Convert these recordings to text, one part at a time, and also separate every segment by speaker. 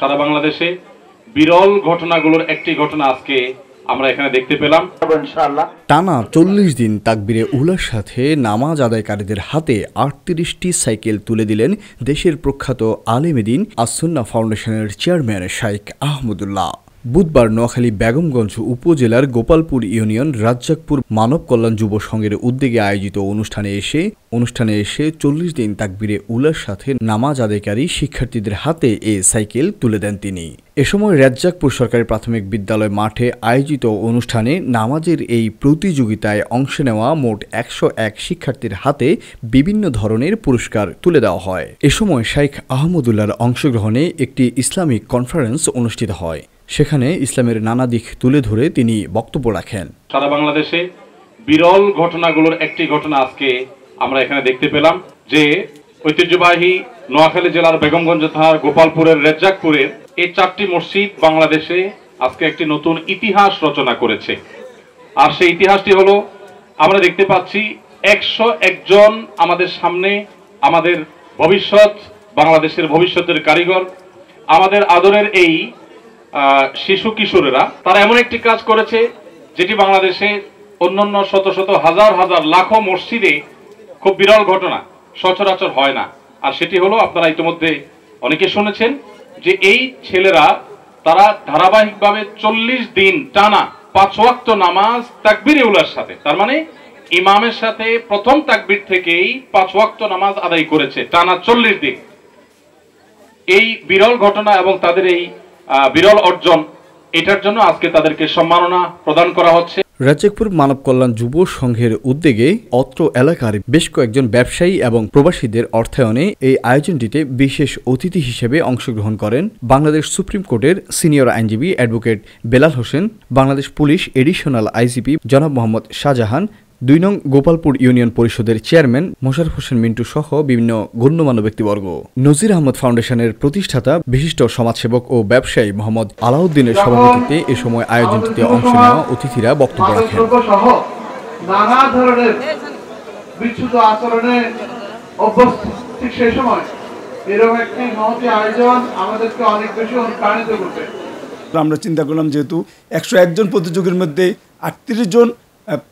Speaker 1: সারা বাংলাদেশে বিরল ঘটনাগুলোর একটি ঘটনা আজকে আমরা এখানে দেখতে পেলাম।
Speaker 2: টানা 40 দিন তাকবীরে উলার সাথে নামাজ আদায়কারীদের হাতে 38টি সাইকেল তুলে দিলেন দেশের প্রখ্যাত আলেমে দ্বীন আস-সুন্নাহ ফাউন্ডেশনের চেয়ারম্যান শাইখ আহমদুল্লাহ। বুধবার নোয়াখালী বেগমগঞ্জ উপজেলার গোপালপুর ইউনিয়ন রাজ্জাকপুর মানব কল্যাণ যুব সংঘের উদ্যোগে আয়োজিত অনুষ্ঠানে এসে 40 দিন তাকবীরে উলার সাথে নামাজ আদায়কারী শিক্ষার্থীদের হাতে এ সাইকেল তুলে দেন তিনি। এ সময় রাজ্জাকপুর সরকারি প্রাথমিক বিদ্যালয় মাঠে আয়োজিত অনুষ্ঠানে নামাজের এই প্রতিযোগিতায় অংশ নেওয়া মোট 101 শিক্ষার্থীর হাতে বিভিন্ন ধরনের পুরস্কার তুলে দেওয়া হয়। এ সময় শাইখ আহমদুল্লাহর অংশগ্রহণে একটি ইসলামিক কনফারেন্স অনুষ্ঠিত হয়। সেখানে ইসলামের নানা দিক তুলে ধরে তিনি বক্তব্য রাখেন।
Speaker 1: সারা বাংলাদেশে বিরল ঘটনাগুলোর একটি ঘটনা আজকে আমরা এখানে দেখতে পেলাম যে ঐতিহ্যবাহী নোয়াখালী জেলার বেগমগঞ্জ থানার গোপালপুরের রেজ্জাকপুরের এই 4টি মসজিদ বাংলাদেশে আজকে একটি নতুন ইতিহাস রচনা করেছে। আর সেই ইতিহাসটি হলো, আমরা দেখতে পাচ্ছি 101 জন আমাদের সামনে, আমাদের ভবিষ্যৎ, বাংলাদেশের ভবিষ্যতের কারিগর, আমাদের আদরের এই শিশু কিশোরেরা, তারা এমন একটি কাজ করেছে যেটি বাংলাদেশে অন্যান্য শত শত হাজার হাজার লাখো মসজিদে খুব বিরল ঘটনা, সচরাচর হয় না। আর সেটি হলো, আপনারা ইতিমধ্যে অনেকে শুনেছেন যে এই ছেলেরা তারা ধারাবাহিকভাবে 40 দিন টানা 5 ওয়াক্ত নামাজ তাকবীরে উলার সাথে, তার মানে ইমামের সাথে প্রথম তাকবীর থেকেই 5 ওয়াক্ত নামাজ আদায় করেছে টানা 40 দিন। এই বিরল ঘটনা এবং তাদের এই বিরল অর্জন, এটার জন্য আজকে তাদেরকে সম্মাননা প্রদান করা হচ্ছে।
Speaker 2: রাজ্জাকপুর মানব কল্যাণ যুব সংঘের উদ্যোগে অত্র এলাকার বেশ কয়েকজন ব্যবসায়ী এবং প্রবাসীদের অর্থায়নে এই আয়োজনটিতে বিশেষ অতিথি হিসেবে অংশগ্রহণ করেন বাংলাদেশ সুপ্রিম কোর্টের সিনিয়র আইনজীবী advocate Belal Hossain, Bangladesh police additional IGP জনাব মোহাম্মদ শাহজাহান, 2 নং গোপালপুর ইউনিয়ন পরিষদের চেয়ারম্যান মোশাররফ হোসেন মিন্টু সহ বিভিন্ন গণ্যমান্য ব্যক্তিবর্গ। নজির আহমদ ফাউন্ডেশনের প্রতিষ্ঠাতা বিশিষ্ট সমাজসেবক ও ব্যবসায়ী মোহাম্মদ আলাউদ্দিনের সভাপতিত্বে এ সময় আয়োজনটিতে অংশ নেওয়া অতিথিরা বক্তব্য রাখেন।
Speaker 3: নানা ধরনের বিচ্যুত আচরণে অভ্যস্ত, ঠিক সেই সময় এরকম একটি মহতি আয়োজন আমাদেরকে অনেক বেশি অনুপ্রাণিত করবে।
Speaker 4: আমরা চিন্তা করলাম, যেহেতু 101 জন প্রতিযোগীর মধ্যে 38 জন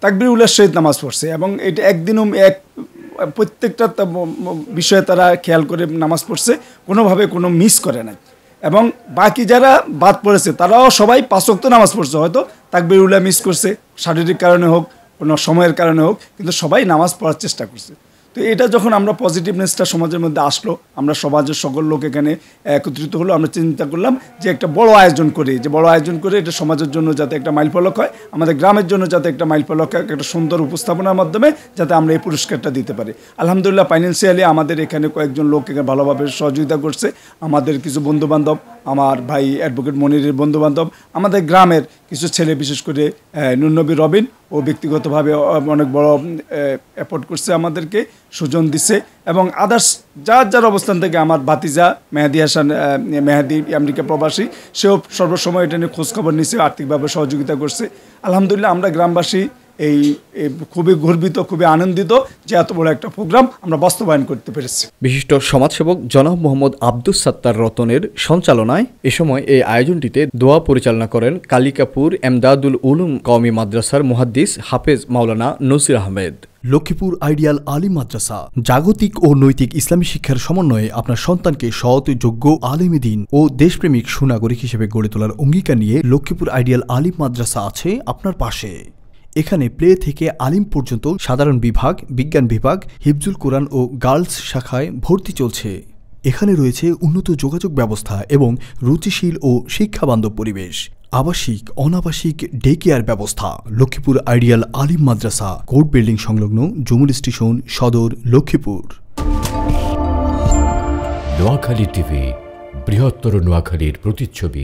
Speaker 4: তাকবীর উলার সহিত নামাজ পড়ছে এবং এটা একদিনও প্রত্যেকটা বিষয়ে তারা খেয়াল করে নামাজ পড়ছে, কোনোভাবে কোনো মিস করে নাই। এবং বাকি যারা বাদ পড়েছে তারাও সবাই 5 ওয়াক্ত নামাজ পড়ছে, হয়তো তাকবীর উলা মিস করছে, শারীরিক কারণে হোক, কোনো সময়ের কারণে হোক, কিন্তু সবাই নামাজ পড়ার চেষ্টা করছে। তো এটা যখন আমরা পজিটিভনেসটা সমাজের মধ্যে আসলো, আমরা সমাজের সকল লোক এখানে একত্রিত হলো, আমরা চিন্তা করলাম যে একটা বড় আয়োজন করে এটা সমাজের জন্য যাতে একটা মাইলফলক হয়, আমাদের গ্রামের জন্য যাতে একটা মাইলফলক হয়, একটা সুন্দর উপস্থাপনার মাধ্যমে যাতে আমরা এই পুরস্কারটা দিতে পারি। আলহামদুলিল্লাহ, ফাইন্যান্সিয়ালি আমাদের এখানে কয়েকজন লোক এখানে ভালোভাবে সহযোগিতা করছে। আমাদের কিছু বন্ধুবান্ধব, আমার ভাই অ্যাডভোকেট মনিরের বন্ধুবান্ধব, আমাদের গ্রামের কিছু ছেলে, বিশেষ করে নুরনবী রবিন ও ব্যক্তিগতভাবে অনেক বড় এফোর্ট করছে, আমাদেরকে সুজন দিছে, এবং আদার্স যার অবস্থান থেকে আমার ভাতিজা মেহেদি হাসান, মেহেদি আমেরিকা প্রবাসী, সেও সর্বসময় এটা নিয়ে খোঁজখবর নিচ্ছে, আর্থিকভাবে সহযোগিতা করছে। আলহামদুলিল্লাহ, আমরা গ্রামবাসী এই খুবই গর্বিত, খুবই আনন্দিত যে এত বড় একটা প্রোগ্রাম আমরা বাস্তবায়ন করতে পেরেছি।
Speaker 2: বিশিষ্ট সমাজসেবক জনাব মোহাম্মদ আব্দুস সাত্তার রতনের সঞ্চালনায় এ সময় এই আয়োজনটিতে দোয়া পরিচালনা করেন কালিকাপুর এমদাদুল উলুম কওমি মাদ্রাসার মুহাদ্দিস হাফেজ মাওলানা নসির আহমেদ। লক্ষ্মীপুর আইডিয়াল আলিম মাদ্রাসা জাগতিক ও নৈতিক ইসলামী শিক্ষার সমন্বয়ে আপনার সন্তানকে সৎ, যোগ্য, আলেমে দ্বীন ও দেশপ্রেমিক সুনাগরিক হিসেবে গড়ে তোলার অঙ্গীকার নিয়ে লক্ষ্মীপুর আইডিয়াল আলিম মাদ্রাসা আছে আপনার পাশে। এখানে প্লে থেকে আলিম পর্যন্ত সাধারণ বিভাগ, বিজ্ঞান বিভাগ, হিফজুল কোরআন ও গার্লস শাখায় ভর্তি চলছে। এখানে রয়েছে উন্নত যোগাযোগ ব্যবস্থা এবং রুচিশীল ও শিক্ষাবান্ধব পরিবেশ, আবাসিক অনাবাসিক ডে কেয়ার ব্যবস্থা। লক্ষ্মীপুর আইডিয়াল আলিম মাদ্রাসা, কোর্ট বিল্ডিং সংলগ্ন, জমুল স্টেশন, সদর, লক্ষ্মীপুর।
Speaker 5: নোয়াখালী টিভি, বৃহত্তর নোয়াখালীর প্রতিচ্ছবি।